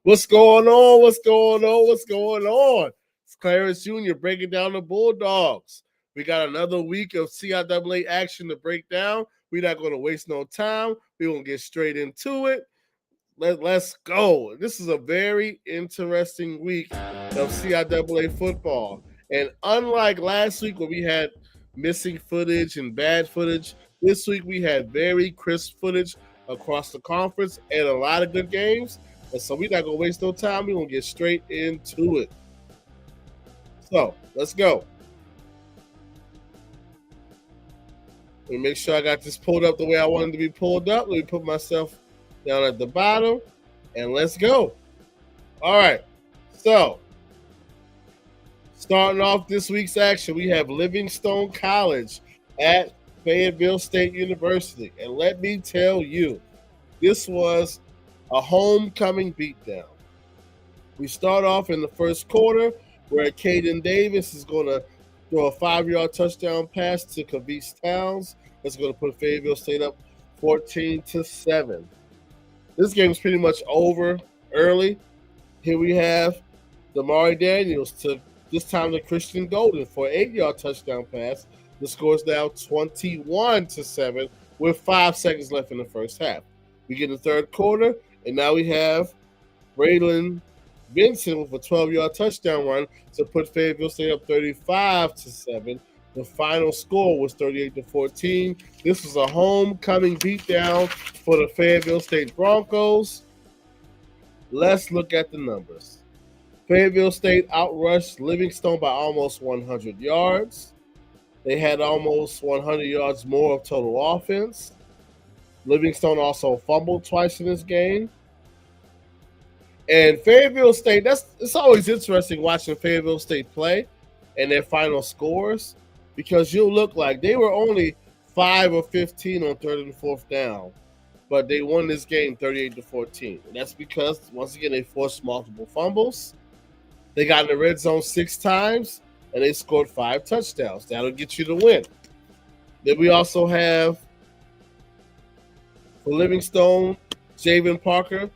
What's going on? What's going on? What's going on? It's Clarence Jr. breaking down the Bulldogs. We got another week of CIAA action to break down. We're not going to waste no time. We're going to get straight into it. Let's go. This is a very interesting week of CIAA football. And unlike last week where we had missing footage and bad footage, this week we had very crisp footage across the conference and a lot of good games. And so we're not going to waste no time. We're going to get straight into it. So let's go. Let me make sure I got this pulled up the way I wanted to be pulled up. Let me put myself down at the bottom and let's go. All right. So starting off this week's action, we have Livingstone College at Fayetteville State University. And let me tell you, this was a homecoming beatdown. We start off in the first quarter where Caden Davis is going to throw a 5-yard touchdown pass to Cavice Towns. That's going to put Fayetteville State up 14-7. This game is pretty much over early. Here we have Damari Daniels to this time to Christian Golden for an 8-yard touchdown pass. The score is now 21-7 with 5 seconds left in the first half. We get in the third quarter, and now we have Braylon Vincent with a 12-yard touchdown run to put Fayetteville State up 35-7. The final score was 38-14. This was a homecoming beatdown for the Fayetteville State Broncos. Let's look at the numbers. Fayetteville State outrushed Livingstone by almost 100 yards. They had almost 100 yards more of total offense. Livingstone also fumbled twice in this game. And Fayetteville State, it's always interesting watching Fayetteville State play and their final scores because you'll look like they were only 5 or 15 on third and fourth down, but they won this game 38-14. And that's because, once again, they forced multiple fumbles. They got in the red zone 6 times, and they scored 5 touchdowns. That'll get you the win. Then we also have, for Livingstone, Javen Parker,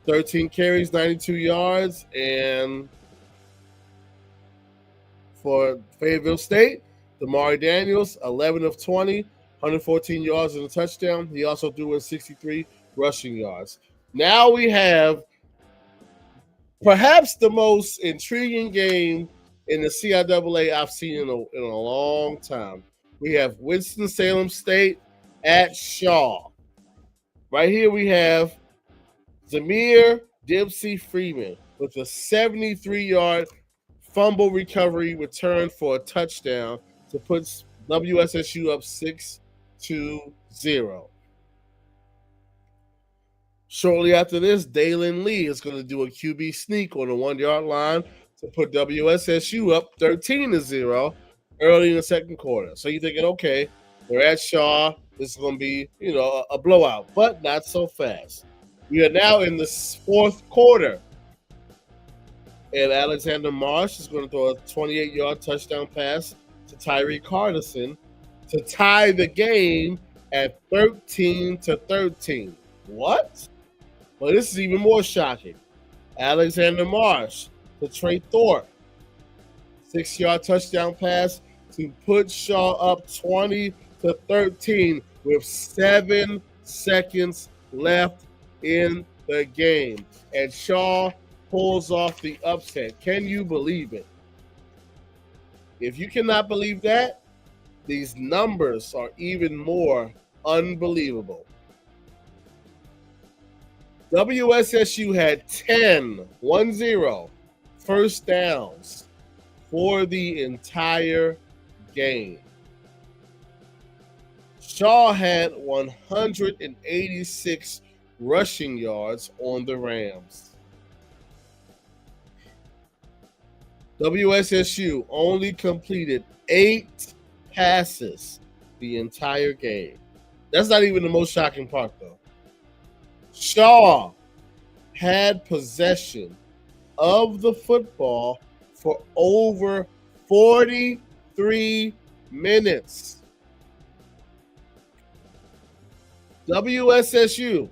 13 carries, 92 yards. And for Fayetteville State, Damari Daniels, 11 of 20, 114 yards and a touchdown. He also threw in 63 rushing yards. Now we have perhaps the most intriguing game in the CIAA I've seen in a long time. We have Winston-Salem State at Shaw. Right here we have Zamir Dempsey Freeman with a 73-yard fumble recovery return for a touchdown to put WSSU up 6-0. Shortly after this, Dalen Lee is going to do a QB sneak on the 1-yard line to put WSSU up 13-0 early in the second quarter. So you're thinking, okay, they're at Shaw. This is going to be, a blowout, but not so fast. We are now in the fourth quarter, and Alexander Marsh is going to throw a 28-yard touchdown pass to Tyreek Hardison to tie the game at 13-13. What? Well, this is even more shocking. Alexander Marsh to Trey Thorpe, 6-yard touchdown pass to put Shaw up 20-13 with 7 seconds left in the game. And Shaw pulls off the upset. Can you believe it? If you cannot believe that, these numbers are even more unbelievable. WSSU had 10 first downs for the entire game. Shaw had 186 rushing yards on the Rams. WSSU only completed 8 passes the entire game. That's not even the most shocking part, though. Shaw had possession of the football for over 43 minutes. WSSU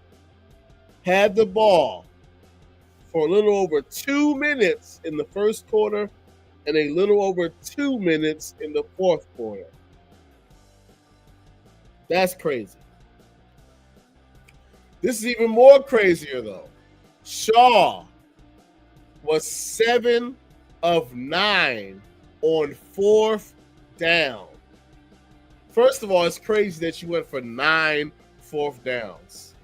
had the ball for a little over 2 minutes in the first quarter and a little over 2 minutes in the fourth quarter. That's crazy. This is even more crazier, though. Shaw was 7 of 9 on fourth down. First of all, it's crazy that you went for 9 fourth downs.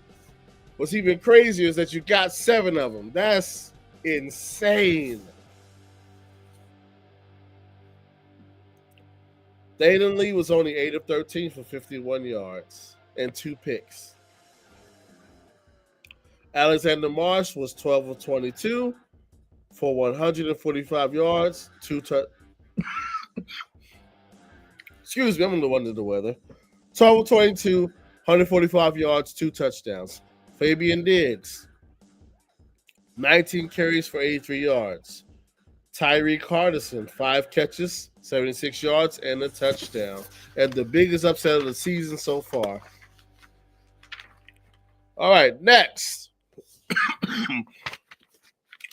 What's even crazier is that you got 7 of them. That's insane. Dayton Lee was only 8 of 13 for 51 yards and 2 picks. Alexander Marsh was 12 of 22 for 145 yards, 2 Excuse me, I'm under the weather. 12 of 22, 145 yards, 2 touchdowns. Fabian Diggs, 19 carries for 83 yards. Tyreek Hardison, 5 catches, 76 yards, and a touchdown. And the biggest upset of the season so far. All right, next.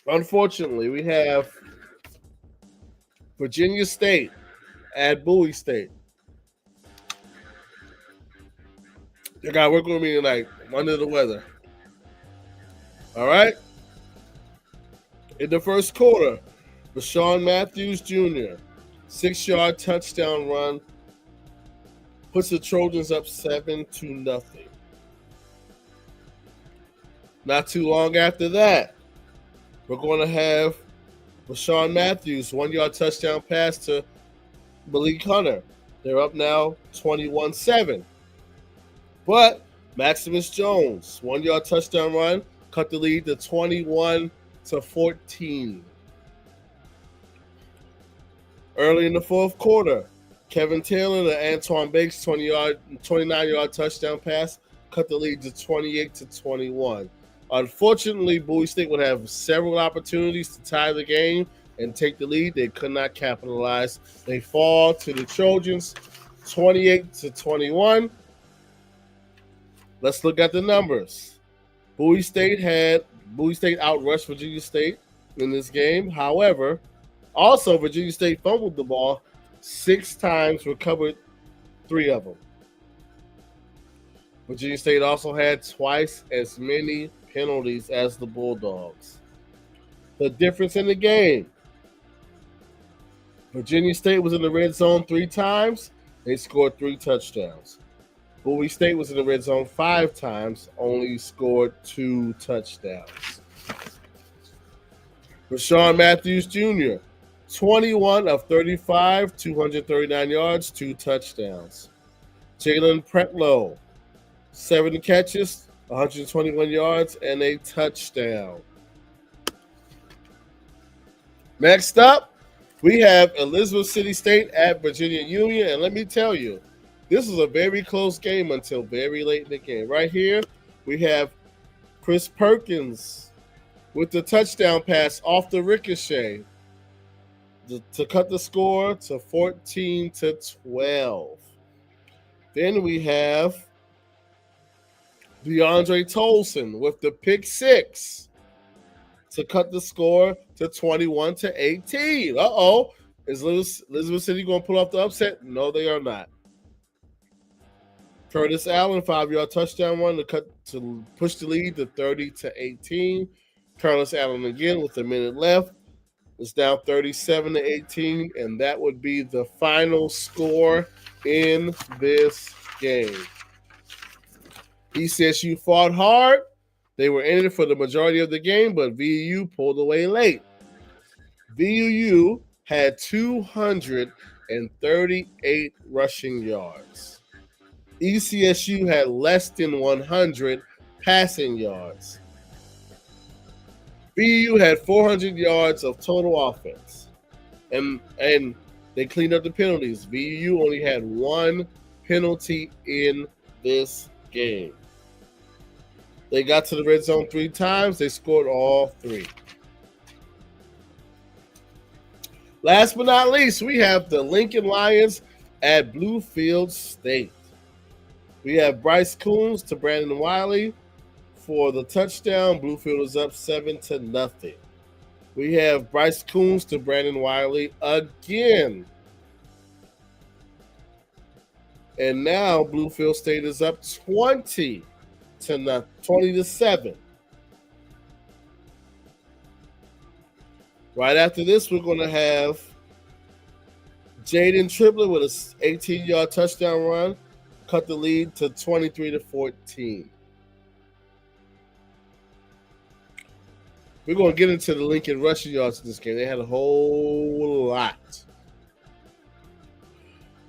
Unfortunately, we have Virginia State at Bowie State. You got to work with me tonight. I'm under the weather. All right? In the first quarter, Rashawn Matthews Jr., 6-yard touchdown run, puts the Trojans up 7-0. Not too long after that, we're going to have Rashawn Matthews, 1-yard touchdown pass to Malik Hunter. They're up now 21-7. But Maximus Jones, 1-yard touchdown run, cut the lead to 21-14. Early in the fourth quarter, Kevin Taylor to Antoine Bates, 29-yard touchdown pass, cut the lead to 28-21. Unfortunately, Bowie State would have several opportunities to tie the game and take the lead. They could not capitalize. They fall to the Trojans, 28-21. Let's look at the numbers. Bowie State outrushed Virginia State in this game. However, also Virginia State fumbled the ball 6 times, recovered 3 of them. Virginia State also had twice as many penalties as the Bulldogs. The difference in the game: Virginia State was in the red zone 3 times. They scored 3 touchdowns. Bowie State was in the red zone 5 times, only scored 2 touchdowns. Rashawn Matthews Jr., 21 of 35, 239 yards, 2 touchdowns. Jalen Pretlow, 7 catches, 121 yards, and a touchdown. Next up, we have Elizabeth City State at Virginia Union, and let me tell you, this was a very close game until very late in the game. Right here, we have Chris Perkins with the touchdown pass off the ricochet to cut the score to 14-12. Then we have DeAndre Tolson with the pick 6 to cut the score to 21-18. Uh-oh. Is Elizabeth City going to pull off the upset? No, they are not. Curtis Allen, 5-yard touchdown run to push the lead to 30-18. Curtis Allen again with a minute left. It's down 37-18, and that would be the final score in this game. ECSU fought hard. They were in it for the majority of the game, but VU pulled away late. VU had 238 rushing yards. ECSU had less than 100 passing yards. VU had 400 yards of total offense, and they cleaned up the penalties. VU only had 1 penalty in this game. They got to the red zone 3 times. They scored all 3. Last but not least, we have the Lincoln Lions at Bluefield State. We have Bryce Coons to Brandon Wiley, for the touchdown. Bluefield is up 7-0. We have Bryce Coons to Brandon Wiley again. And now Bluefield State is up 20-7. Right after this, we're going to have Jaden Triplett with an 18-yard touchdown run, cut the lead to 23-14. We're going to get into the Lincoln rushing yards in this game. They had a whole lot.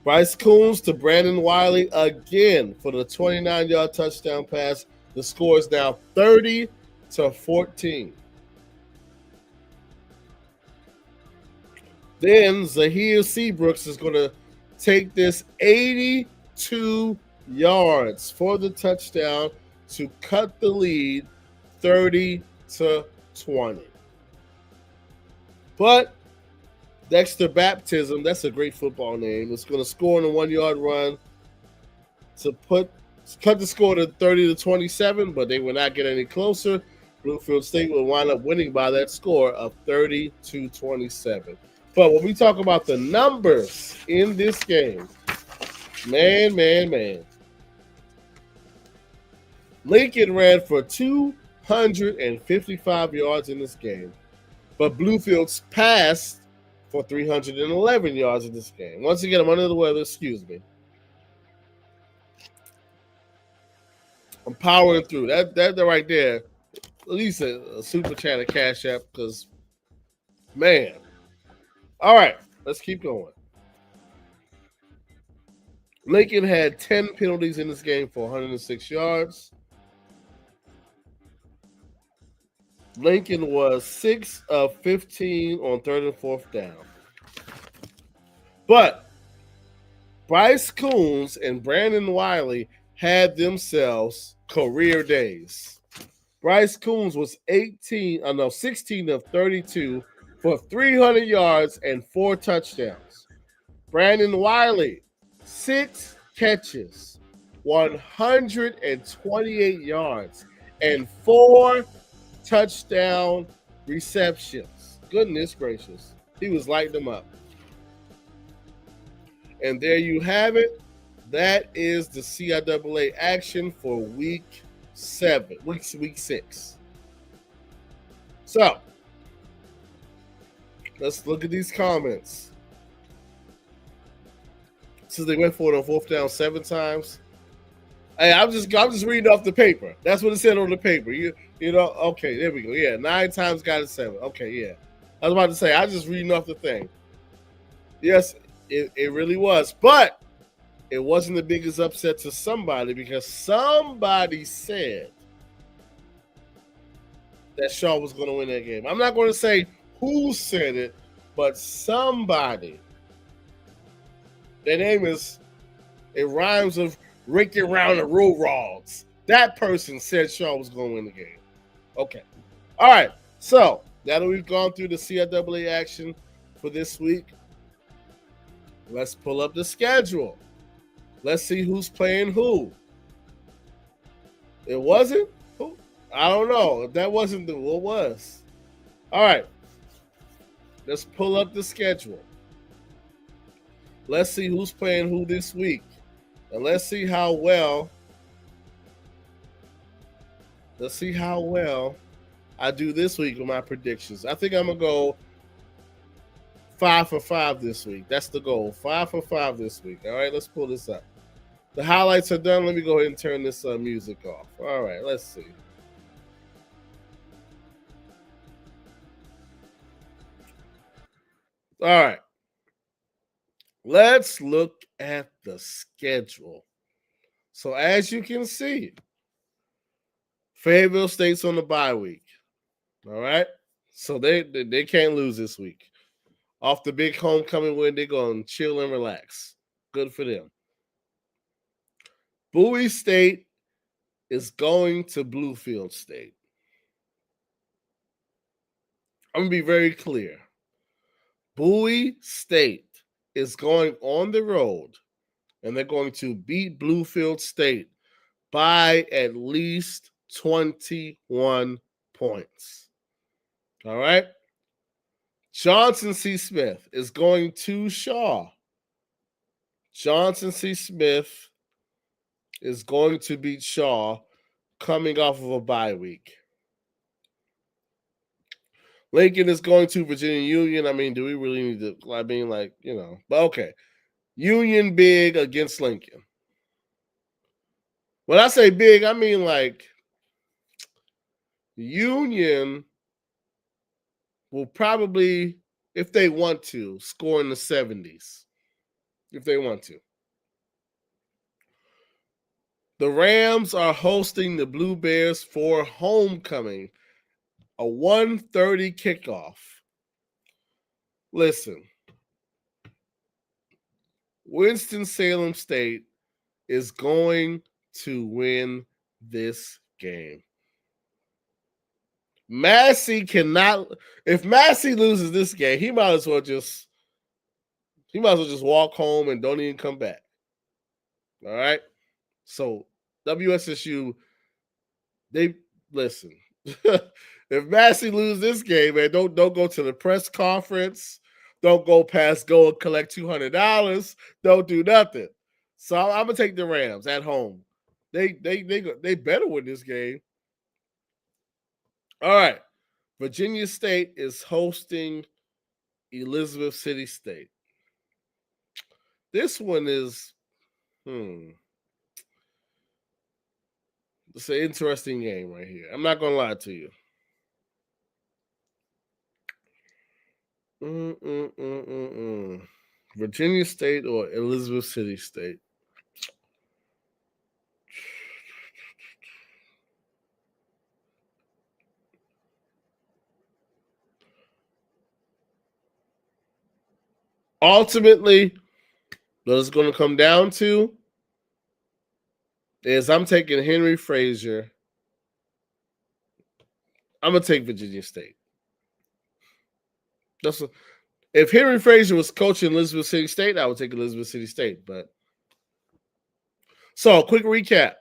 Bryce Coons to Brandon Wiley again for the 29-yard touchdown pass. The score is now 30-14. Then Zahir Seabrooks is going to take this 82 yards for the touchdown to cut the lead 30-20. But Dexter Baptism, that's a great football name, is going to score on a 1-yard run to cut the score to 30-27, but they will not get any closer. Bluefield State will wind up winning by that score of 30-27. But when we talk about the numbers in this game, man. Lincoln ran for 255 yards in this game, but Bluefield's passed for 311 yards in this game. Once again, I'm under the weather, excuse me. I'm powering through. That right there, at least a super chat, a cash app, because, man. All right, let's keep going. Lincoln had 10 penalties in this game for 106 yards. Lincoln was 6 of 15 on 3rd and 4th down. But Bryce Coons and Brandon Wiley had themselves career days. Bryce Coons was 16 of 32 for 300 yards and 4 touchdowns. Brandon Wiley, 6 catches, 128 yards, and 4 touchdown receptions. Goodness gracious. He was lighting them up. And there you have it. That is the CIAA action for week 6. So, let's look at these comments. Since they went for it on 4th down 7 times. Hey, I'm just reading off the paper. That's what it said on the paper. You know, okay, there we go. Yeah, 9 times got it 7. Okay, yeah. I was about to say, I was just reading off the thing. Yes, it really was. But it wasn't the biggest upset to somebody because somebody said that Shaw was going to win that game. I'm not going to say who said it, but somebody. Their name is, it rhymes with Ricky Around the Road Rods. That person said Shaw was going to win the game. Okay. All right. So, now that we've gone through the CIAA action for this week, let's pull up the schedule. Let's see who's playing who. It wasn't? Who? I don't know. If that wasn't what was. All right. Let's pull up the schedule. Let's see who's playing who this week. And let's see how well I do this week with my predictions. I think I'm going to go 5 for 5 this week. That's the goal. 5 for 5 this week. All right, let's pull this up. The highlights are done. Let me go ahead and turn this music off. All right, let's see. All right. Let's look at the schedule. So as you can see, Fayetteville State's on the bye week. All right. So they can't lose this week. Off the big homecoming win, they're going to chill and relax. Good for them. Bowie State is going to Bluefield State. I'm going to be very clear. Bowie State is going on the road, and they're going to beat Bluefield State by at least 21 points. All right. Johnson C. Smith is going to Shaw. Johnson C. Smith is going to beat Shaw coming off of a bye week. Lincoln is going to Virginia Union. I mean, do we really need to? I mean, like, but okay. Union big against Lincoln. When I say big, I mean like Union will probably, if they want to, score in the 70s. If they want to. The Rams are hosting the Blue Bears for homecoming, a 1:30 kickoff. Listen, Winston-Salem State is going to win this game. Massey cannot. If Massey loses this game, he might as well just walk home and don't even come back. All right. So WSSU, they listen. If Massey loses this game, man, don't go to the press conference. Don't go past go and collect $200. Don't do nothing. So I'm gonna take the Rams at home. They better win this game. All right. Virginia State is hosting Elizabeth City State. This one is it's an interesting game right here. I'm not gonna lie to you. Virginia State or Elizabeth City State? Ultimately, what it's going to come down to is I'm taking Henry Frazier. I'm going to take Virginia State. If Henry Frazier was coaching Elizabeth City State, I would take Elizabeth City State. So, quick recap.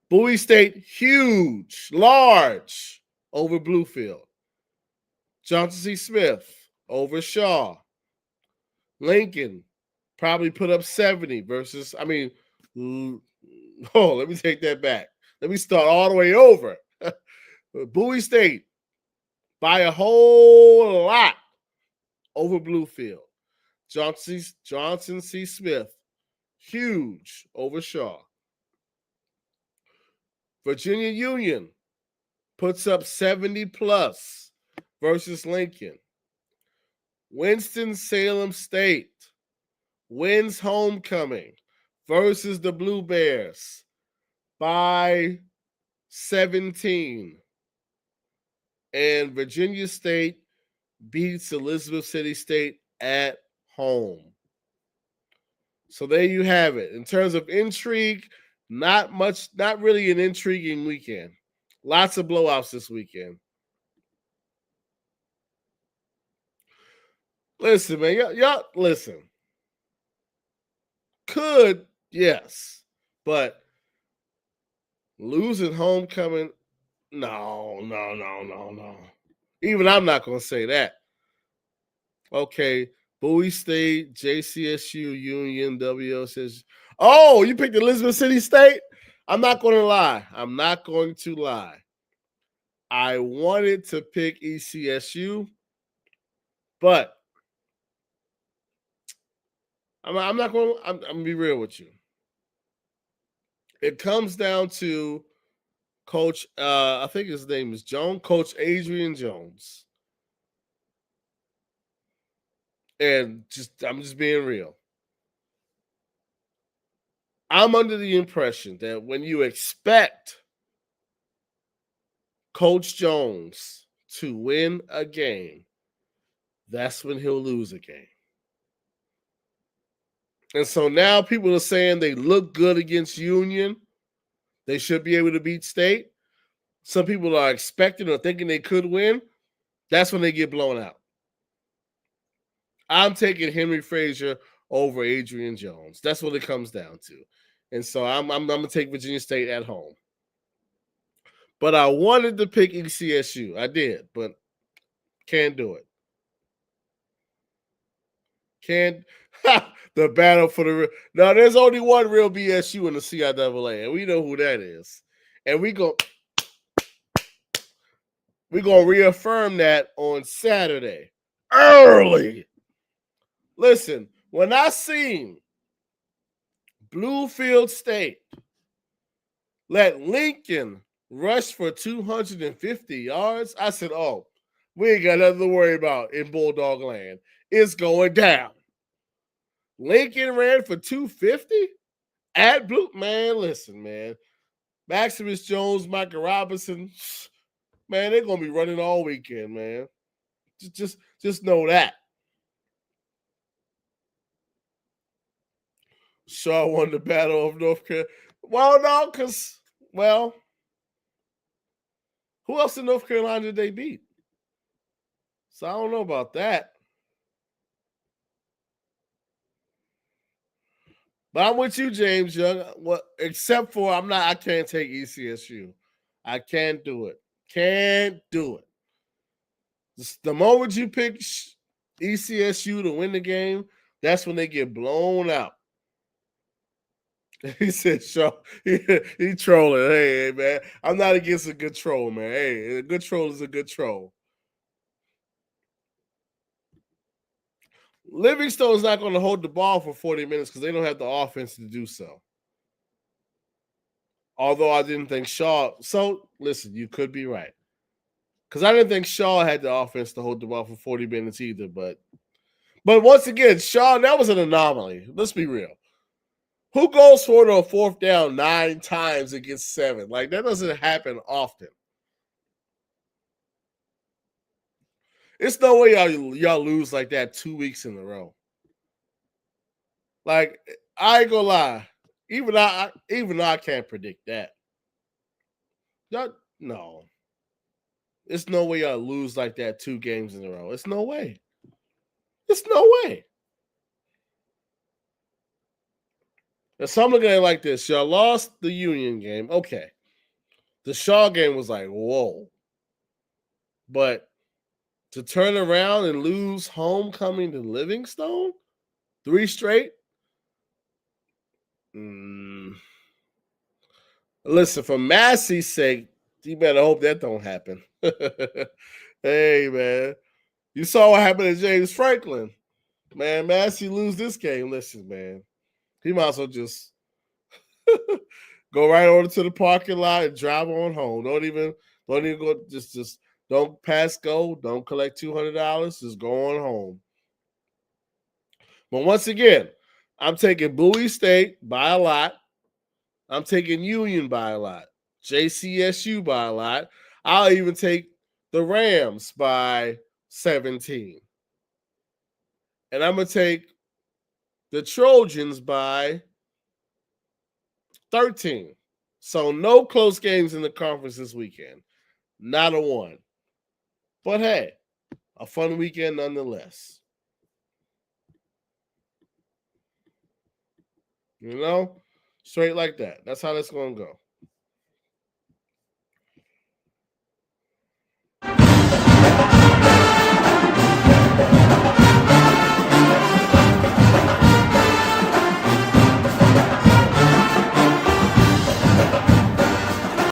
Bowie State, huge, large over Bluefield. Johnson C. Smith over Shaw. Lincoln probably put up 70 versus, let me take that back. Let me start all the way over. Bowie State by a whole lot over Bluefield. Johnson C. Smith, huge over Shaw. Virginia Union puts up 70 plus versus Lincoln. Winston-Salem State wins homecoming versus the Blue Bears by 17. And Virginia State beats Elizabeth City State at home. So there you have it. In terms of intrigue, not really an intriguing weekend. Lots of blowouts this weekend. Listen, man, y'all listen. Could, yes, but losing homecoming, no. Even I'm not going to say that. Okay, Bowie State, JCSU, Union, WSS. Oh, you picked Elizabeth City State? I'm not going to lie. I wanted to pick ECSU, but I'm not going. I'm going to be real with you. It comes down to Coach. I think his name is Coach Adrian Jones, and I'm just being real. I'm under the impression that when you expect Coach Jones to win a game, that's when he'll lose a game. And so now people are saying they look good against Union. They should be able to beat State. Some people are expecting or thinking they could win. That's when they get blown out. I'm taking Henry Frazier over Adrian Jones. That's what it comes down to. And so I'm going to take Virginia State at home. But I wanted to pick ECSU. I did, but can't do it. Can't. The battle for the. Now, there's only one real BSU in the CIAA, and we know who that is. And we gonna reaffirm that on Saturday early. Listen, when I seen Bluefield State let Lincoln rush for 250 yards, I said, "Oh, we ain't got nothing to worry about in Bulldog Land. It's going down." Lincoln ran for 250 at Blue. Man, listen, man. Maximus Jones, Michael Robinson, man, they're gonna be running all weekend, man. Just know that. Shaw won the Battle of North Carolina. Well, no, because who else in North Carolina did they beat? So I don't know about that. But I'm with you, James Young. What except for I can't take ECSU. I can't do it. Can't do it. The moment you pick ECSU to win the game, that's when they get blown out. He said, "Shaw, he trolling. Hey, man, I'm not against a good troll, man. Hey, a good troll is a good troll." Livingstone's not going to hold the ball for 40 minutes because they don't have the offense to do so. Although I didn't think Shaw. So listen, you could be right because I didn't think Shaw had the offense to hold the ball for 40 minutes either. But once again, Shaw, that was an anomaly. Let's be real. Who goes for it on fourth down 9 times against 7? Like, that doesn't happen often. It's no way y'all lose like that 2 weeks in a row. Like, I ain't gonna lie. Even though I can't predict that. No. It's no way y'all lose like that 2 games in a row. It's no way. It's no way. And so I'm looking at it like this. Y'all lost the Union game. Okay. The Shaw game was like, whoa. But to turn around and lose homecoming to Livingstone 3 straight? Listen, for Massey's sake, you better hope that don't happen. Hey, man. You saw what happened to James Franklin. Man, Massey lose this game. Listen, man. He might as well just go right over to the parking lot and drive on home. Don't even go. Just don't pass go. Don't collect $200. Just go on home. But once again, I'm taking Bowie State by a lot. I'm taking Union by a lot. JCSU by a lot. I'll even take the Rams by 17. And I'm going to take the Trojans by 13. So no close games in the conference this weekend. Not a one. But hey, a fun weekend nonetheless. You know? Straight like that. That's how that's going to go.